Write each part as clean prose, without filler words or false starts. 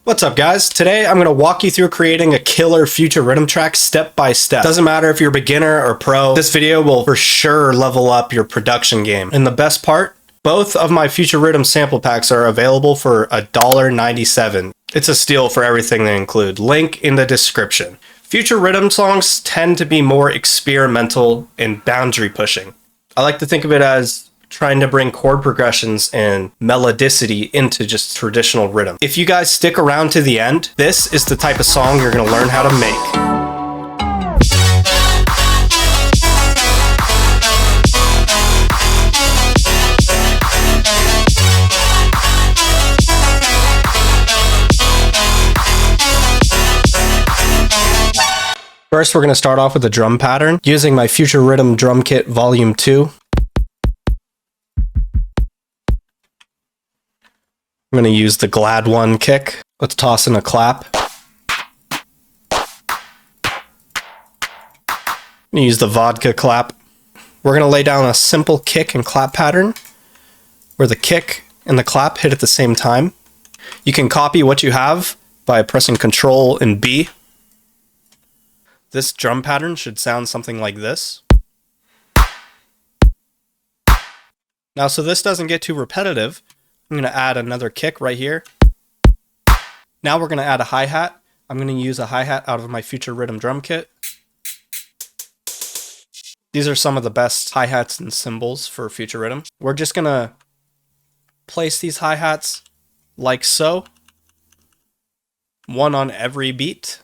What's up, guys? Today I'm going to walk you through creating a killer Future Riddim track step by step. Doesn't matter if you're beginner or pro, this video will for sure level up your production game. And the best part, both of my Future Riddim sample packs are available for $1.97. It's a steal for everything they include. Link in the description. Future Riddim songs tend to be more experimental and boundary pushing. I like to think of it as trying to bring chord progressions and melodicity into just traditional rhythm. If you guys stick around to the end, this is the type of song you're going to learn how to make. First, we're going to start off with a drum pattern using my Future Riddim Drum Kit Volume 2. I'm going to use the Glad 1 kick. Let's toss in a clap. I'm going to use the vodka clap. We're going to lay down a simple kick and clap pattern where the kick and the clap hit at the same time. You can copy what you have by pressing Control and B. This drum pattern should sound something like this. Now, so this doesn't get too repetitive, I'm going to add another kick right here. Now we're going to add a hi-hat. I'm going to use a hi-hat out of my Future Riddim drum kit. These are some of the best hi-hats and cymbals for Future Riddim. We're just going to place these hi-hats like so. One on every beat.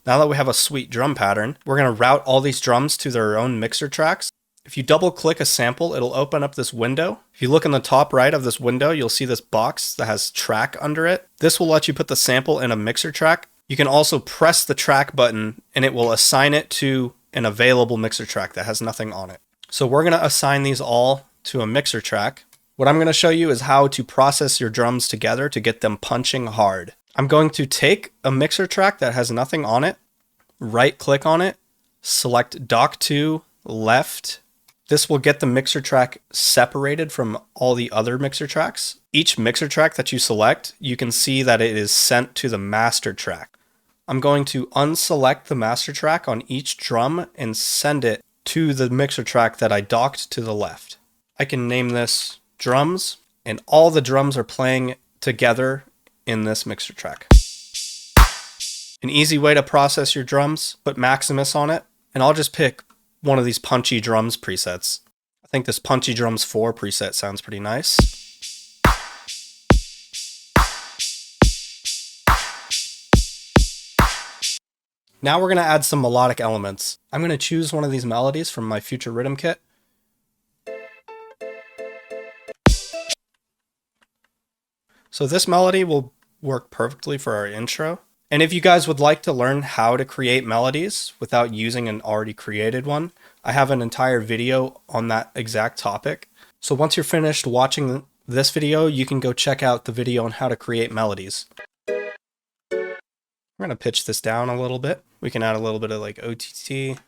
Now that we have a sweet drum pattern, we're going to route all these drums to their own mixer tracks. If you double click a sample, it'll open up this window. If you look in the top right of this window, you'll see this box that has track under it. This will let you put the sample in a mixer track. You can also press the track button and it will assign it to an available mixer track that has nothing on it. So we're going to assign these all to a mixer track. What I'm going to show you is how to process your drums together to get them punching hard. I'm going to take a mixer track that has nothing on it, right click on it, select Dock to left. This will get the mixer track separated from all the other mixer tracks. Each mixer track that you select, you can see that it is sent to the master track. I'm going to unselect the master track on each drum and send it to the mixer track that I docked to the left. I can name this drums, and all the drums are playing together in this mixer track. An easy way to process your drums, put Maximus on it, and I'll just pick one of these Punchy Drums presets. I think this Punchy Drums 4 preset sounds pretty nice. Now we're going to add some melodic elements. I'm going to choose one of these melodies from my Future Riddim kit. So this melody will work perfectly for our intro. And if you guys would like to learn how to create melodies without using an already created one, I have an entire video on that exact topic. So once you're finished watching this video, you can go check out the video on how to create melodies. We're going to pitch this down a little bit. We can add a little bit of like OTT.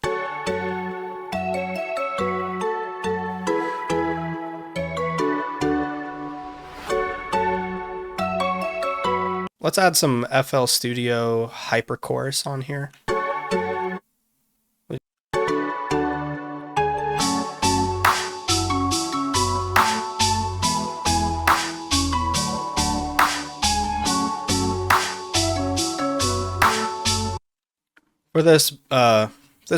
Let's add some FL Studio Hyperchorus on here. For this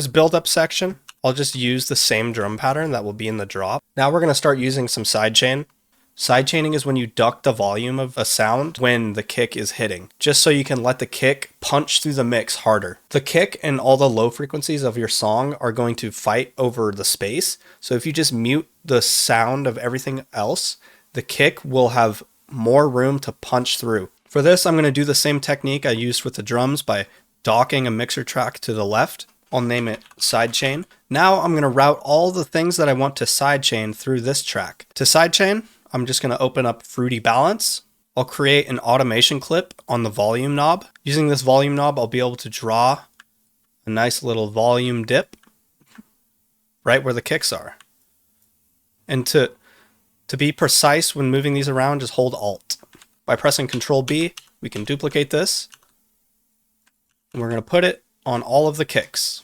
build-up section, I'll just use the same drum pattern that will be in the drop. Now we're going to start using some sidechain. Sidechaining is when you duck the volume of a sound when the kick is hitting, just so you can let the kick punch through the mix harder. The kick and all the low frequencies of your song are going to fight over the space, so if you just mute the sound of everything else, the kick will have more room to punch through. For this, I'm going to do the same technique I used with the drums by docking a mixer track to the left. I'll name it Sidechain. Now I'm going to route all the things that I want to sidechain through this track. To sidechain, I'm just going to open up Fruity Balance. I'll create an automation clip on the volume knob. Using this volume knob, I'll be able to draw a nice little volume dip right where the kicks are. And to be precise when moving these around, just hold Alt. By pressing Control B, we can duplicate this. And we're going to put it on all of the kicks.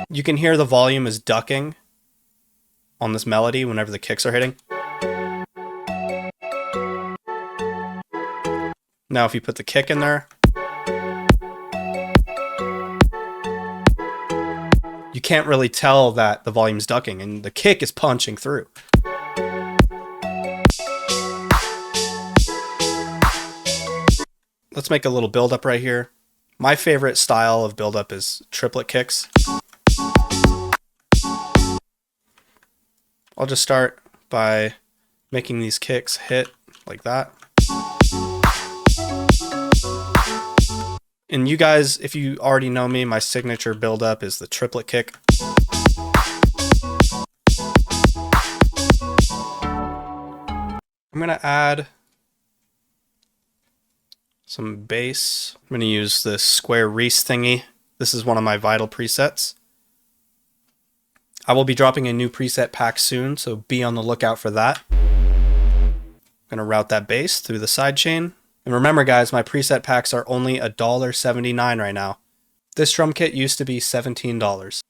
You can hear the volume is ducking on this melody whenever the kicks are hitting. Now if you put the kick in there, you can't really tell that the volume's ducking and the kick is punching through. Let's make a little buildup right here. My favorite style of buildup is triplet kicks. I'll just start by making these kicks hit like that. And you guys, if you already know me, my signature buildup is the triplet kick. I'm going to add some bass. I'm going to use this square Reese thingy. This is one of my vital presets. I will be dropping a new preset pack soon, so be on the lookout for that. I'm going to route that bass through the sidechain. And remember guys, my preset packs are only $1.79 right now. This drum kit used to be $17.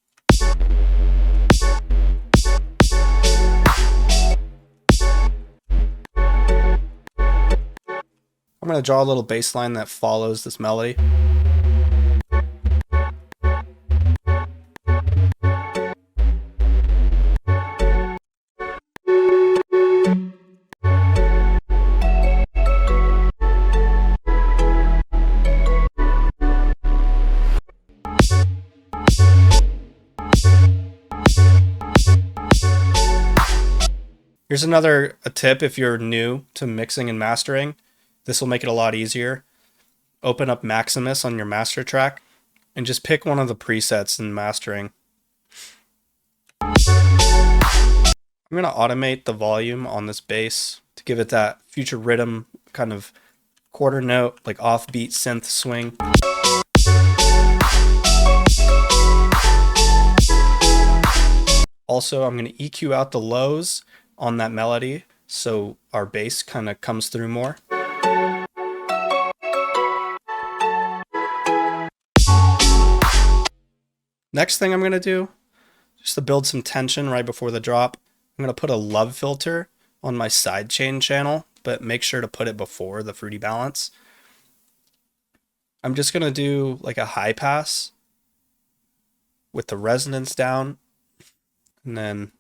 I'm going to draw a little bass line that follows this melody. Here's another tip if you're new to mixing and mastering. This will make it a lot easier. Open up Maximus on your master track and just pick one of the presets in mastering. I'm going to automate the volume on this bass to give it that Future Riddim kind of quarter note, like offbeat synth swing. Also, I'm going to EQ out the lows on that melody so our bass kind of comes through more. Next thing I'm going to do, just to build some tension right before the drop, I'm going to put a love filter on my sidechain channel, but make sure to put it before the fruity balance. I'm just going to do like a high pass with the resonance down, and then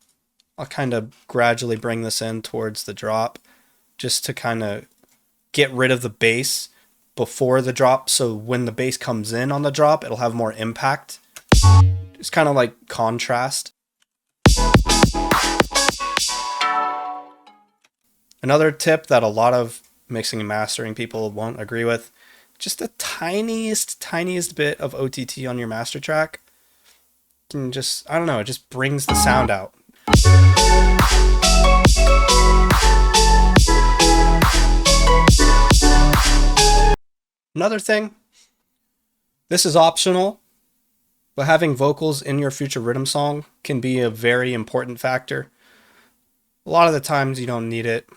I'll kind of gradually bring this in towards the drop just to kind of get rid of the bass before the drop, so when the bass comes in on the drop, it'll have more impact. It's kind of like contrast. Another tip that a lot of mixing and mastering people won't agree with, just the tiniest bit of OTT on your master track can just, I don't know, it just brings the sound out. Another thing, this is optional, but having vocals in your Future Riddim song can be a very important factor. A lot of the times you don't need it,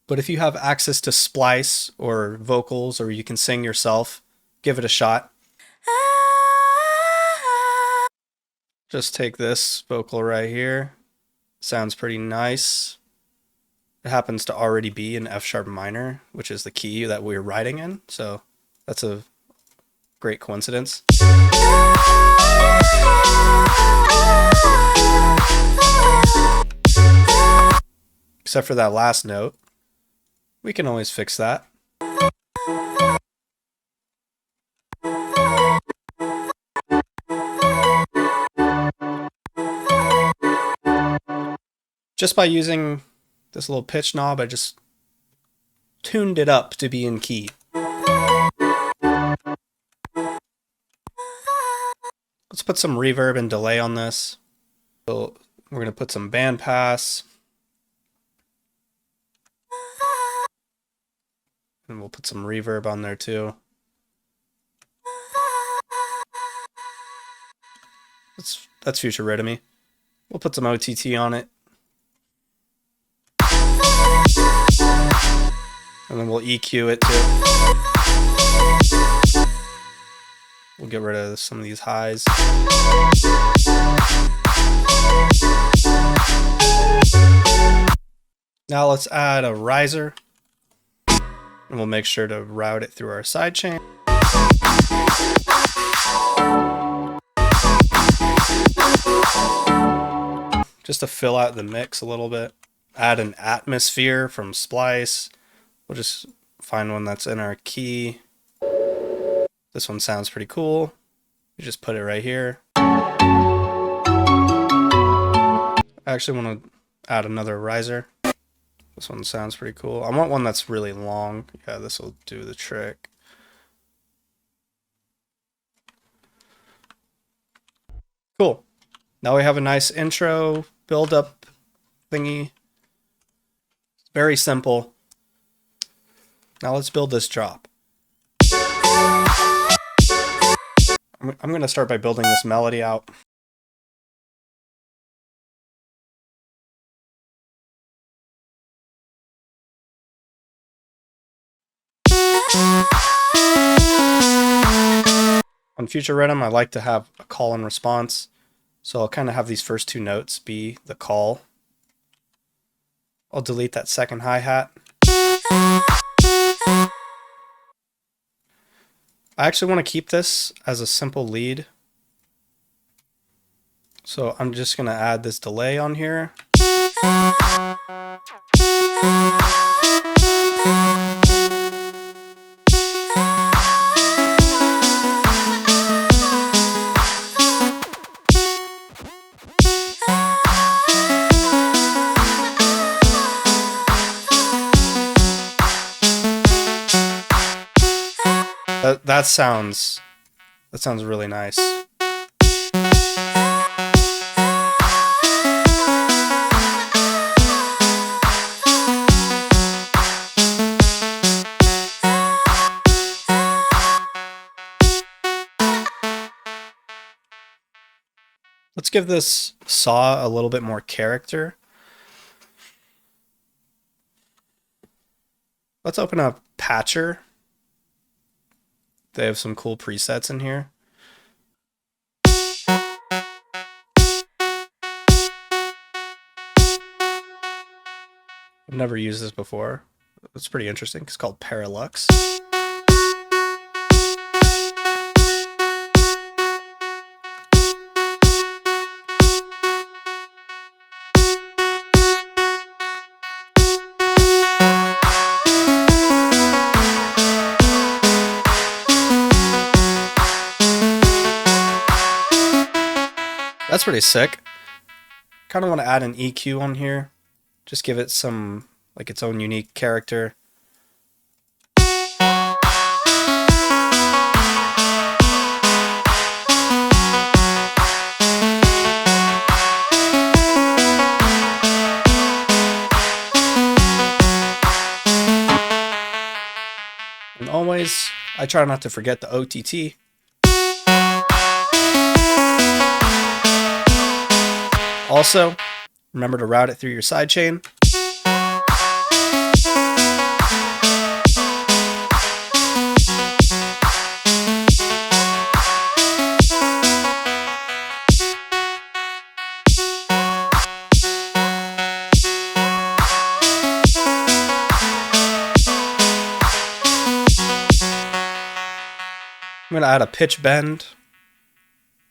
but if you have access to splice or vocals, or you can sing yourself, give it a shot. Just take this vocal right here. Sounds pretty nice. It happens to already be in F sharp minor, which is the key that we're writing in, so that's a great coincidence. Except for that last note. We can always fix that. Just by using this little pitch knob, I just tuned it up to be in key. Let's put some reverb and delay on this. So we're going to put some band pass. And we'll put some reverb on there too. That's Future Riddim-y. We'll put some OTT on it. And then we'll EQ it too. We'll get rid of some of these highs. Now let's add a riser. And we'll make sure to route it through our sidechain. Just to fill out the mix a little bit. Add an atmosphere from Splice. We'll just find one that's in our key. This one sounds pretty cool. You just put it right here. I actually want to add another riser. This one sounds pretty cool. I want one that's really long. Yeah, this will do the trick. Cool. Now we have a nice intro build-up thingy. Very simple. Now let's build this drop. I'm going to start by building this melody out. On Future Riddim, I like to have a call and response. So I'll kind of have these first two notes be the call. I'll delete that second hi-hat. I actually want to keep this as a simple lead. So I'm just going to add this delay on here. That sounds really nice. Let's give this saw a little bit more character. Let's open up Patcher. They have some cool presets in here. I've never used this before. It's pretty interesting. It's called Parallax. That's pretty sick. Kind of want to add an EQ on here. Just give it some, like, its own unique character. And always, I try not to forget the OTT. Also, remember to route it through your sidechain. I'm going to add a pitch bend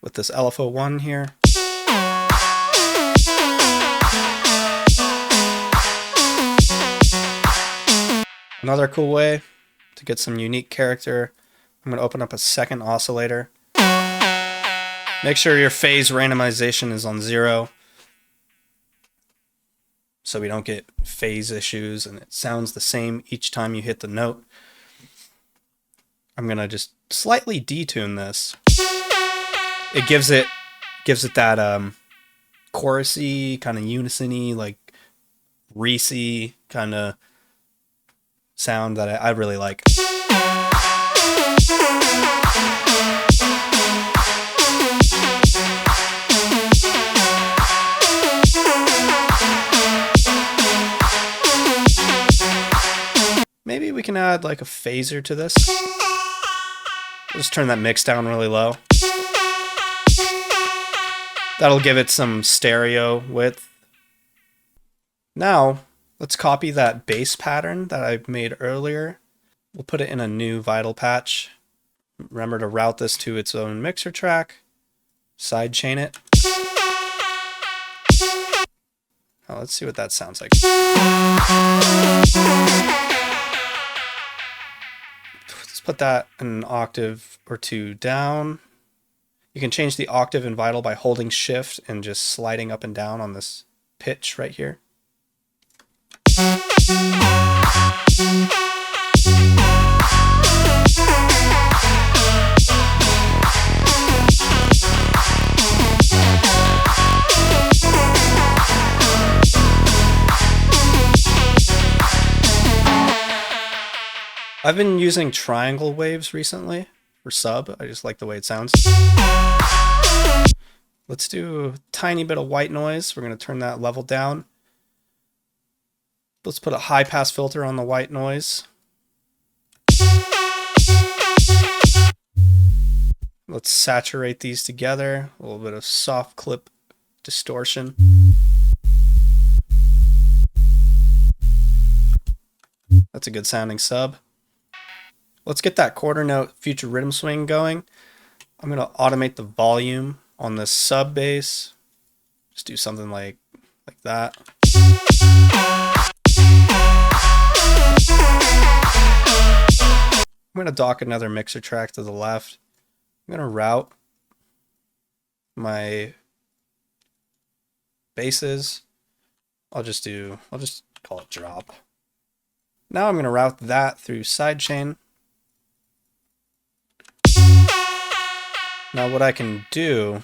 with this LFO1 here. Another cool way to get some unique character, I'm going to open up a second oscillator. Make sure your phase randomization is on 0 so we don't get phase issues and it sounds the same each time you hit the note. I'm going to just slightly detune this. It gives it that chorusy, kind of unison-y, like Reese-y kind of sound that I really like. Maybe we can add like a phaser to this. We'll just turn that mix down really low. That'll give it some stereo width. Now, let's copy that bass pattern that I made earlier. We'll put it in a new vital patch. Remember to route this to its own mixer track. Sidechain it. Oh, let's see what that sounds like. Let's put that an octave or two down. You can change the octave in vital by holding shift and just sliding up and down on this pitch right here. I've been using triangle waves recently for sub. I just like the way it sounds. Let's do a tiny bit of white noise. We're going to turn that level down. Let's put a high pass filter on the white noise. Let's saturate these together. A little bit of soft clip distortion. That's a good sounding sub. Let's get that quarter note Future Riddim swing going. I'm going to automate the volume on this sub bass. Just do something like that. I'm going to dock another mixer track to the left. I'm going to route my basses. I'll just call it drop. Now I'm going to route that through Sidechain. Now what I can do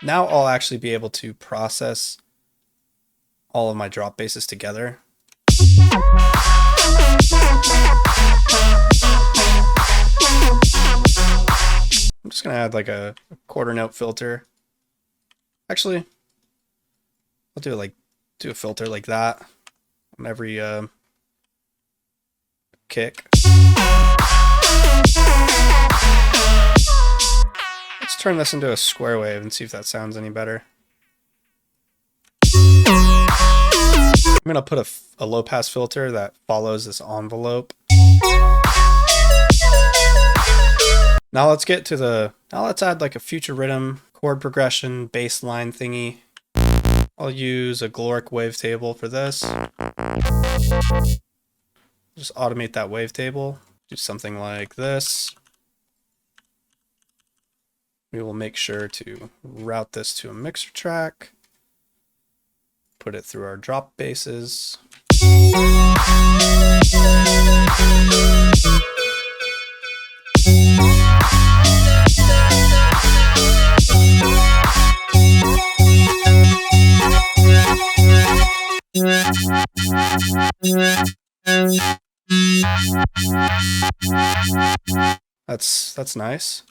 now I'll actually be able to process all of my drop basses together. I'm just going to add like a quarter note filter. Actually, I'll do a filter like that on every kick. Let's turn this into a square wave and see if that sounds any better. I'm going to put a low pass filter that follows this envelope. Now let's add like a Future Riddim chord progression bassline thingy. I'll use a Gloric wavetable for this. Just automate that wavetable. Do something like this. We will make sure to route this to a mixer track. Put it through our drop basses. That's nice.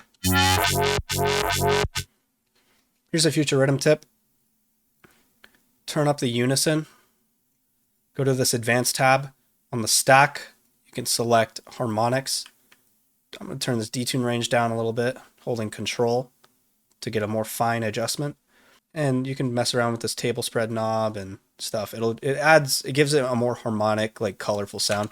Here's a Future Riddim tip. Turn up the unison. Go to this advanced tab. On the stack, you can select harmonics. I'm going to turn this detune range down a little bit, holding control to get a more fine adjustment. And you can mess around with this table spread knob and stuff. It gives it a more harmonic, like colorful sound.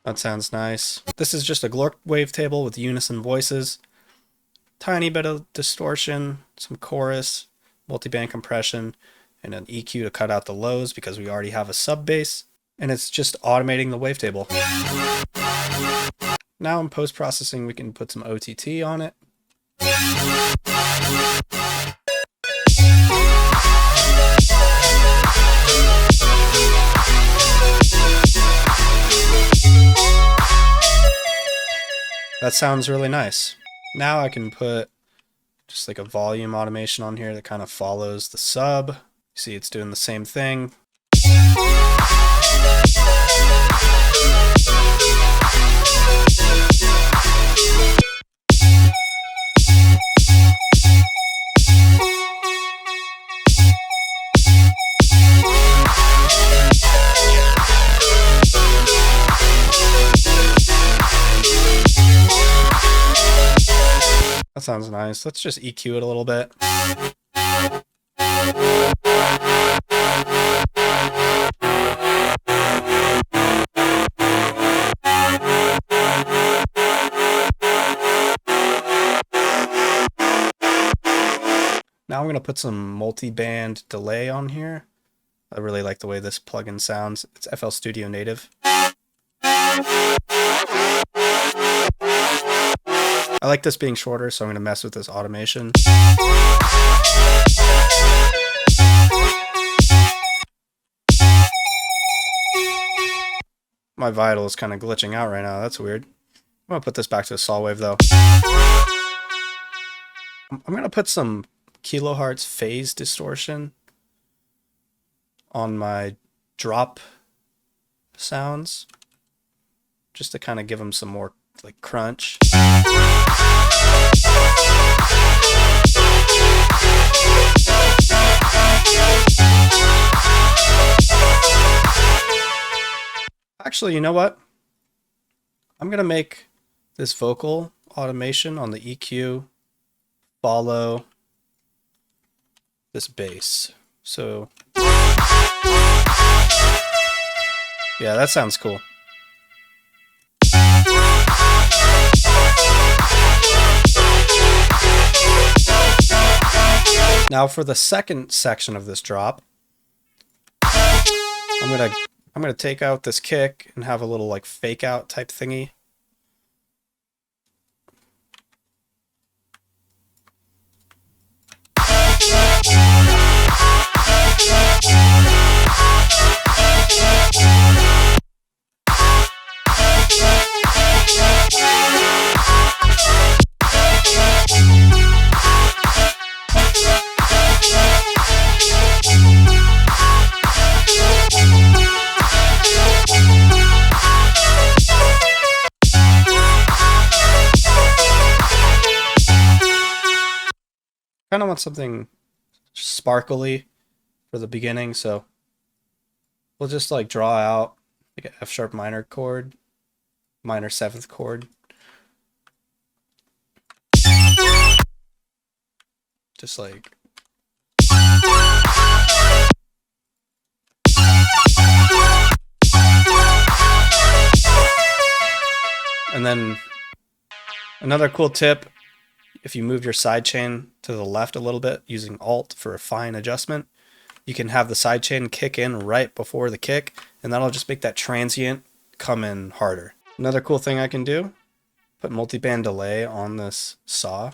That sounds nice. This is just a Gloric wavetable with unison voices. Tiny bit of distortion, some chorus, multiband compression, and an EQ to cut out the lows because we already have a sub bass. And it's just automating the wavetable. Now in post-processing we can put some OTT on it. that sounds really nice. Now I can put just like a volume automation on here that kind of follows the sub. See, it's doing the same thing. That sounds nice. Let's just EQ it a little bit. Now I'm going to put some multi-band delay on here. I really like the way this plugin sounds. It's FL Studio native. I like this being shorter, so I'm going to mess with this automation. My Vital is kind of glitching out right now. That's weird. I'm going to put this back to a saw wave though. I'm going to put some kilohertz phase distortion on my drop sounds, just to kind of give them some more like crunch. Actually, you know what? I'm gonna make this vocal automation on the EQ follow this bass. So yeah, that sounds cool. Now for the second section of this drop, I'm gonna take out this kick and have a little like fake out type thingy. Kind of want something sparkly for the beginning, so we'll just like draw out like an F sharp minor chord, minor 7th chord. Just like and then another cool tip, if you move your sidechain to the left a little bit using Alt for a fine adjustment, you can have the sidechain kick in right before the kick, and that'll just make that transient come in harder. Another cool thing I can do, put multi-band delay on this saw.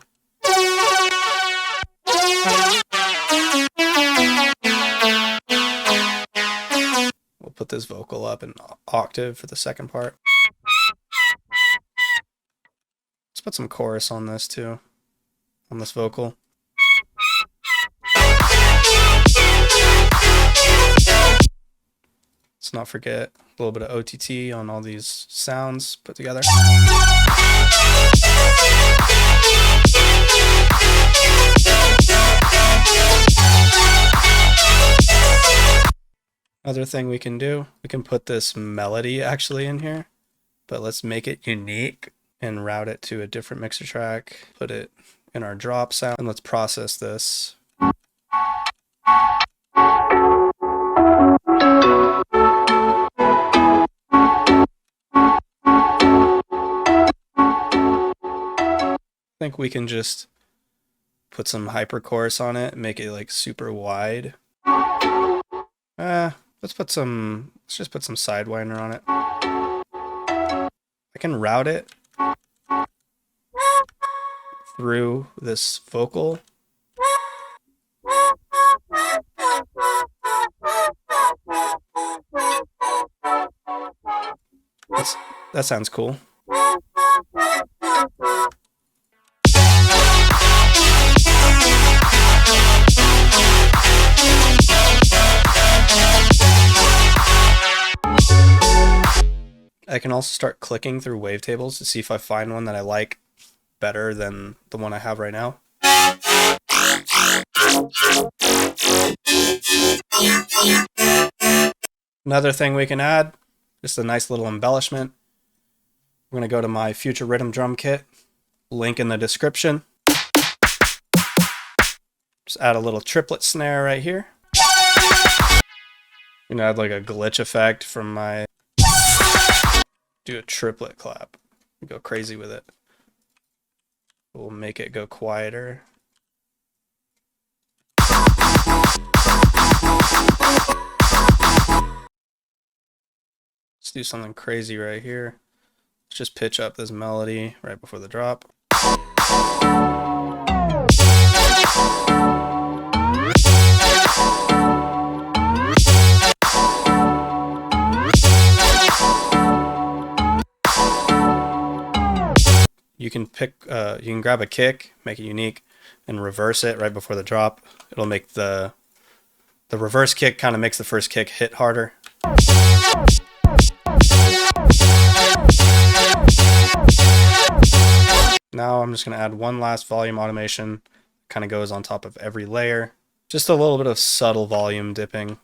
We'll put this vocal up in octave for the second part. Let's put some chorus on this too, on this vocal. Let's not forget a little bit of OTT on all these sounds put together. Other thing we can do, we can put this melody actually in here, but let's make it unique and route it to a different mixer track, put it in our drop sound, and let's process this. I think we can just put some hyper chorus on it and make it like super wide. Let's just put some Sidewinder on it. I can route it through this vocal. That sounds cool. I can also start clicking through wavetables to see if I find one that I like better than the one I have right now. Another thing we can add, just a nice little embellishment. We're going to go to my Future Riddim drum kit, link in the description. Just add a little triplet snare right here. I'm going to add like a glitch effect from my... Do a triplet clap. Go crazy with it. We'll make it go quieter. Let's do something crazy right here. Let's just pitch up this melody right before the drop. You can grab a kick, make it unique, and reverse it right before the drop. It'll make the reverse kick kind of makes the first kick hit harder. Now I'm just going to add one last volume automation. Kind of goes on top of every layer. Just a little bit of subtle volume dipping.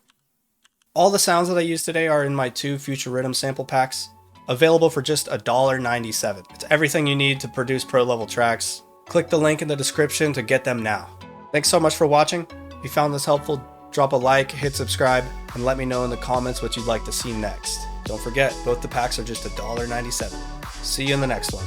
All the sounds that I used today are in my 2 Future Riddim sample packs, available for just $1.97. It's everything you need to produce pro level tracks. Click the link in the description to get them now. Thanks so much for watching. If you found this helpful, drop a like, hit subscribe, and let me know in the comments what you'd like to see next. Don't forget, both the packs are just $1.97. See you in the next one.